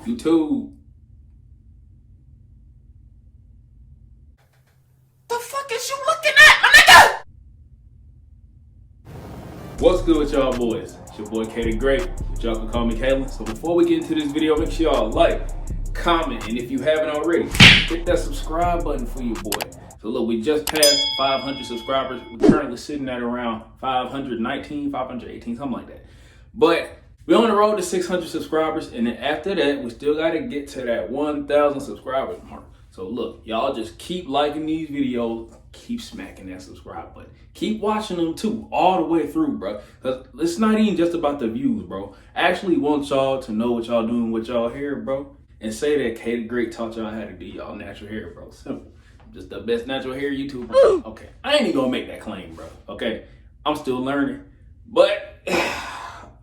YouTube. The fuck is you looking at, my nigga? What's good with y'all boys? It's your boy Katie Great, but y'all can call me Kalen. So before we get into this video, make sure y'all like, comment, and if you haven't already, hit that subscribe button for your boy. So look, we just passed 500 subscribers. We're currently sitting at around 519, 518, something like that. But we're on the road to 600 subscribers, and then after that, we still got to get to that 1,000 subscribers mark. So look, y'all just keep liking these videos, keep smacking that subscribe button. Keep watching them too, all the way through, bro. Because it's not even just about the views, bro. I actually want y'all to know what y'all doing with y'all hair, bro. And say that Katie Great taught y'all how to do y'all natural hair, bro. Simple. I'm just the best natural hair YouTuber. Okay, I ain't even gonna make that claim, bro. Okay, I'm still learning. But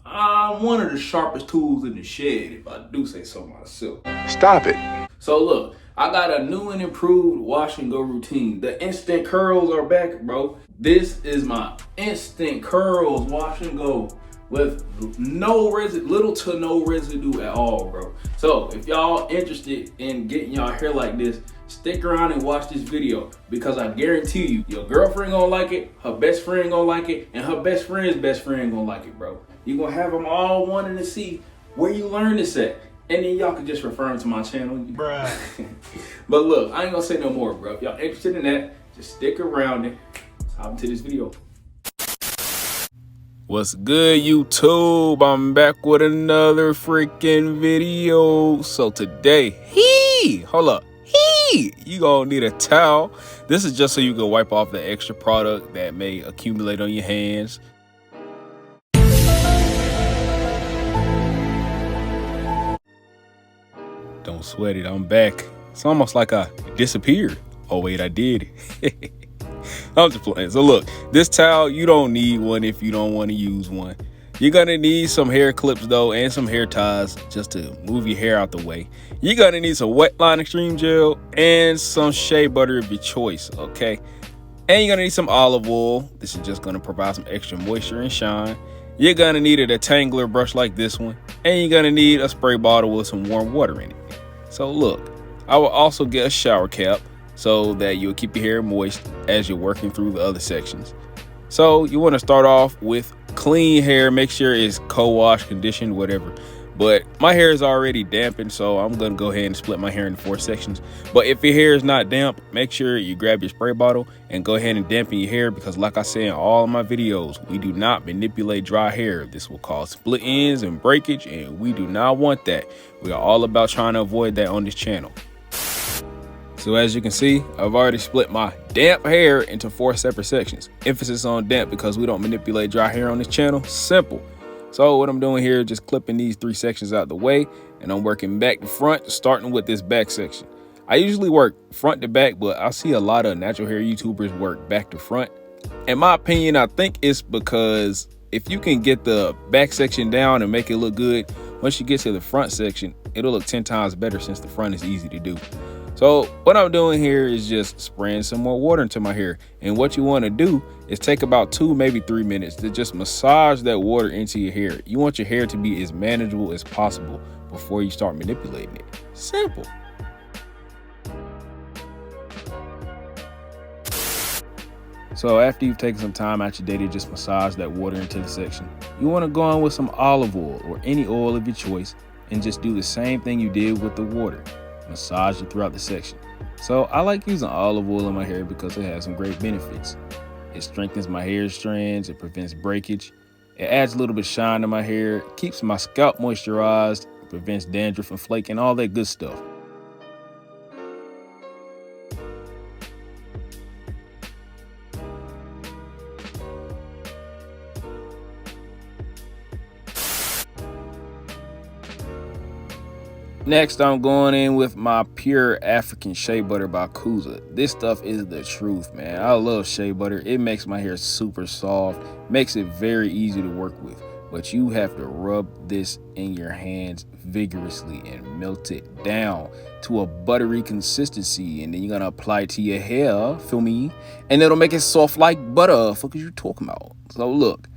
I'm one of the sharpest tools in the shed, if I do say so myself. Stop it. So look, I got a new and improved wash and go routine. The instant curls are back, bro. This is my instant curls wash and go with no little to no residue at all, bro. So if y'all interested in getting y'all hair like this, stick around and watch this video, because I guarantee you, your girlfriend gonna like it, her best friend gonna like it, and her best friend's best friend gonna like it, bro. You gonna have them all wanting to see where you learn this at. And then y'all can just refer them to my channel. Bruh. But look, I ain't gonna say no more, bro. If y'all interested in that, just stick around and let's hop into this video. What's good, YouTube? I'm back with another freaking video. So today, hold up. You gonna need a towel. This is just so you can wipe off the extra product that may accumulate on your hands. Don't sweat it, I'm back. It's almost like I disappeared. Oh wait, I did. I'm just playing. So look, this towel, you don't need one if you don't want to use one. You're gonna need some hair clips though, and some hair ties just to move your hair out the way. You're gonna need some Wetline Xtreme Gel and some shea butter of your choice, okay? And you're gonna need some olive oil. This is just gonna provide some extra moisture and shine. You're gonna need a Detangler brush like this one, and you're gonna need a spray bottle with some warm water in it. So look, I will also get a shower cap so that you'll keep your hair moist as you're working through the other sections. So you want to start off with clean hair. Make sure it's co-wash, conditioned, whatever. But my hair is already dampened, so I'm gonna go ahead and split my hair into 4 sections. But if your hair is not damp, make sure you grab your spray bottle and go ahead and dampen your hair, because like I say in all of my videos, we do not manipulate dry hair. This will cause split ends and breakage, and we do not want that. We are all about trying to avoid that on this channel. So as you can see, I've already split my damp hair into 4 separate sections. Emphasis on damp because we don't manipulate dry hair on this channel. Simple. So what I'm doing here is just clipping these 3 sections out the way, and I'm working back to front, starting with this back section. I usually work front to back, but I see a lot of natural hair YouTubers work back to front. In my opinion, I think it's because if you can get the back section down and make it look good, once you get to the front section, it'll look 10 times better since the front is easy to do. So what I'm doing here is just spraying some more water into my hair. And what you want to do is take about 2, maybe 3 minutes to just massage that water into your hair. You want your hair to be as manageable as possible before you start manipulating it. Simple. So after you've taken some time out your day to just massage that water into the section, you want to go on with some olive oil or any oil of your choice and just do the same thing you did with the water. Massage it throughout the section. So I like using olive oil in my hair because it has some great benefits. It strengthens my hair strands, it prevents breakage, it adds a little bit of shine to my hair, it keeps my scalp moisturized, it prevents dandruff and flaking, all that good stuff. Next, I'm going in with my pure African shea butter by Kuza. This stuff is the truth, man. I love shea butter. It makes my hair super soft, makes it very easy to work with. But you have to rub this in your hands vigorously and melt it down to a buttery consistency. And then you're going to apply it to your hair, feel me? And it'll make it soft like butter. Fuck is you talking about? So look,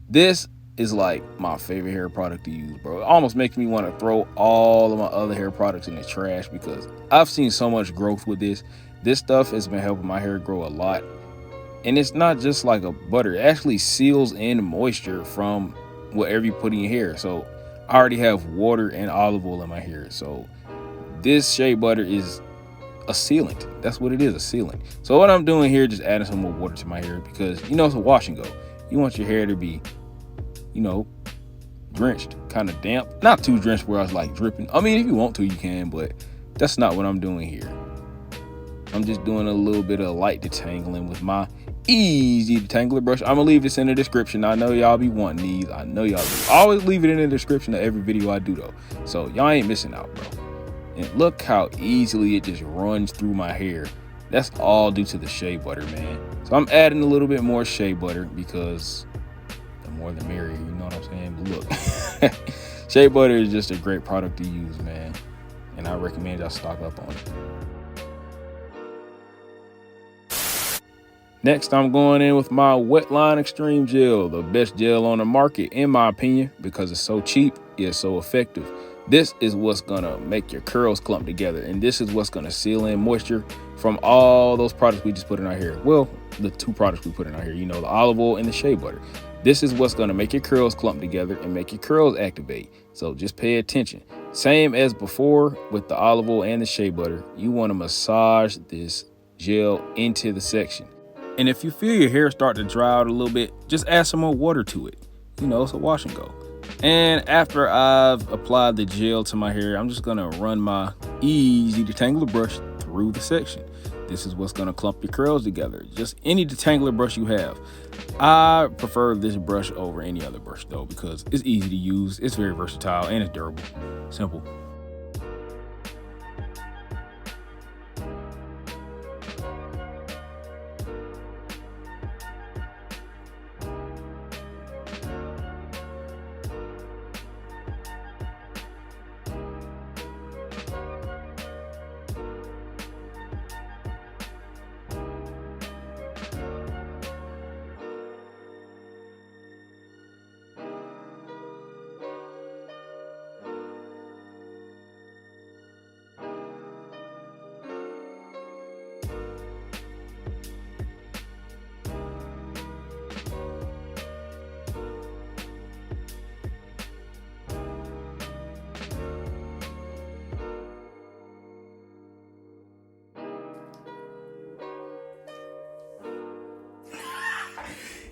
this is like my favorite hair product to use, bro. It almost makes me want to throw all of my other hair products in the trash because I've seen so much growth with this. This stuff has been helping my hair grow a lot. And it's not just like a butter. It actually seals in moisture from whatever you put in your hair. So I already have water and olive oil in my hair. So this shea butter is a sealant. That's what it is, a sealant. So what I'm doing here, just adding some more water to my hair because, you know, it's a wash and go. You want your hair to be, you know, drenched, kind of damp. Not too drenched where I was like dripping. I mean, if you want to, you can, but that's not what I'm doing here. I'm just doing a little bit of light detangling with my Easy Detangler Brush. I'm gonna leave this in the description. I know y'all be wanting these. I know y'all do. I always leave it in the description of every video I do though. So y'all ain't missing out, bro. And look how easily it just runs through my hair. That's all due to the shea butter, man. So I'm adding a little bit more shea butter because the more the merrier, you know what I'm saying? But look, shea butter is just a great product to use, man. And I recommend y'all stock up on it. Next, I'm going in with my Wetline Xtreme Gel, the best gel on the market, in my opinion, because it's so cheap, yet so effective. This is what's gonna make your curls clump together, and this is what's gonna seal in moisture from all those products we just put in our hair. Well, the two products we put in our hair, you know, the olive oil and the shea butter. This is what's gonna make your curls clump together and make your curls activate. So just pay attention. Same as before with the olive oil and the shea butter, you wanna massage this gel into the section. And if you feel your hair start to dry out a little bit, just add some more water to it. You know, it's a wash and go. And after I've applied the gel to my hair, I'm just gonna run my Easy Detangler Brush through the section. This is what's gonna clump your curls together. Just any detangler brush you have. I prefer this brush over any other brush though, because it's easy to use, it's very versatile, and it's durable. Simple.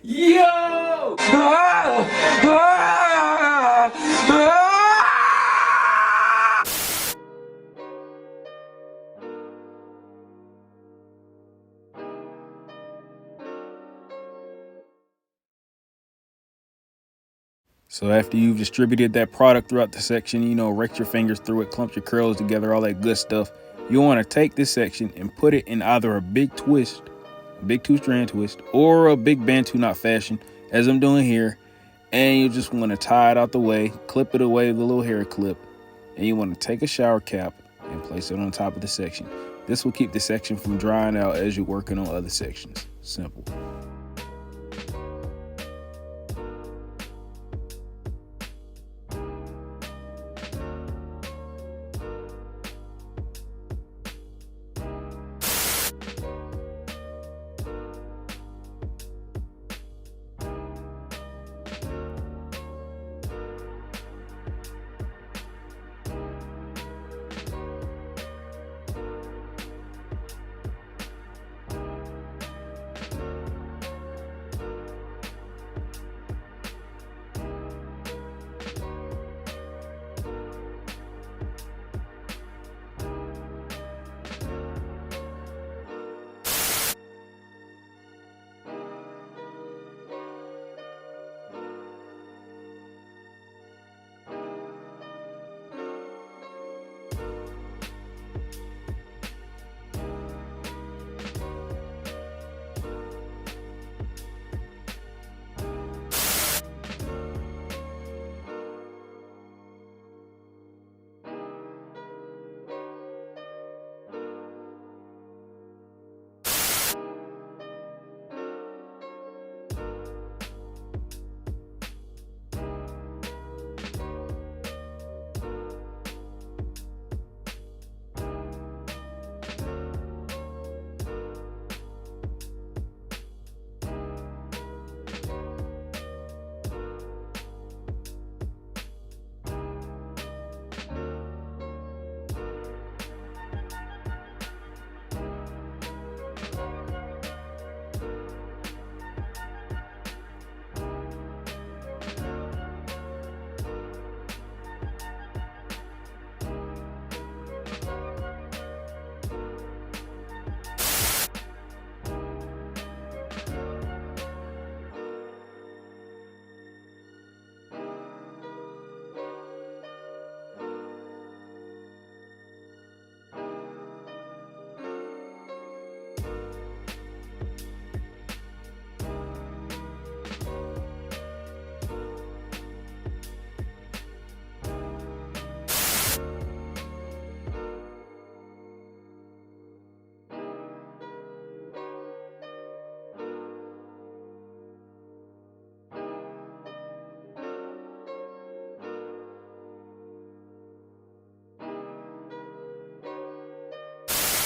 Yo! So after you've distributed that product throughout the section, you know, rake your fingers through it, clump your curls together, all that good stuff. You want to take this section and put it in either a big twist, a big 2-strand twist, or a big bantu knot fashion, as I'm doing here. And you just want to tie it out the way, clip it away with a little hair clip. And you want to take a shower cap and place it on top of the section. This will keep the section from drying out as you're working on other sections. Simple.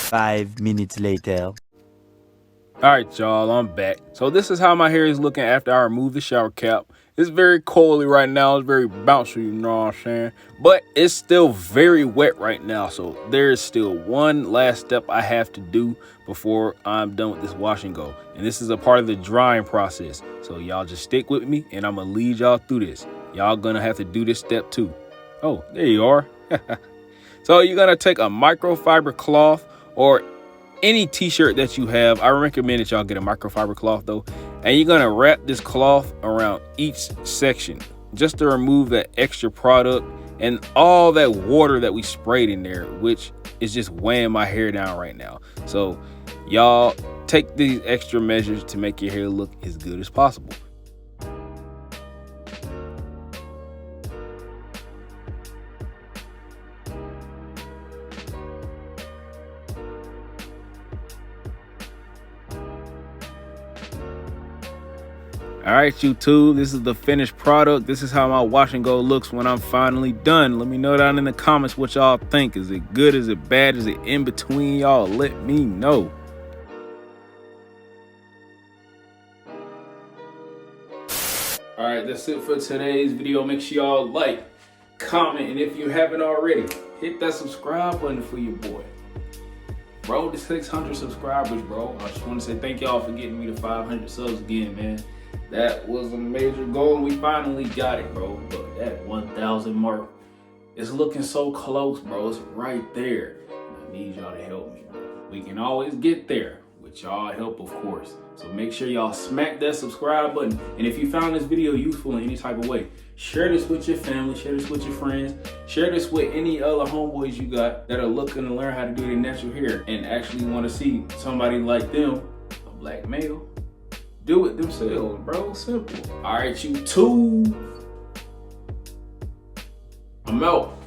5 minutes later. All right, y'all, I'm back. So this is how my hair is looking after I remove the shower cap. It's very coily right now. It's very bouncy, you know what I'm saying? But it's still very wet right now. So there is still one last step I have to do before I'm done with this wash and go. And this is a part of the drying process. So y'all just stick with me and I'm gonna lead y'all through this. Y'all gonna have to do this step too. Oh, there you are. So you're gonna take a microfiber cloth or any t-shirt that you have. I recommend that y'all get a microfiber cloth though, and you're gonna wrap this cloth around each section just to remove that extra product and all that water that we sprayed in there, which is just weighing my hair down right now. So y'all take these extra measures to make your hair look as good as possible. All right, YouTube, this is the finished product. This is how my wash and go looks when I'm finally done. Let me know down in the comments what y'all think. Is it good? Is it bad? Is it in between? Y'all let me know. All right, that's it for today's video. Make sure y'all like, comment, and if you haven't already, hit that subscribe button for your boy. Bro, to 600 subscribers, bro. I just want to say thank y'all for getting me to 500 subs again, man. That was a major goal. We finally got it, bro. Look, that 1,000 mark is looking so close, bro. It's right there. I need y'all to help me, bro. We can always get there with y'all help, of course. So make sure y'all smack that subscribe button. And if you found this video useful in any type of way, share this with your family, share this with your friends, share this with any other homeboys you got that are looking to learn how to do their natural hair and actually want to see somebody like them, a black male, do it themselves, bro. Simple. All right, you two. I'm out.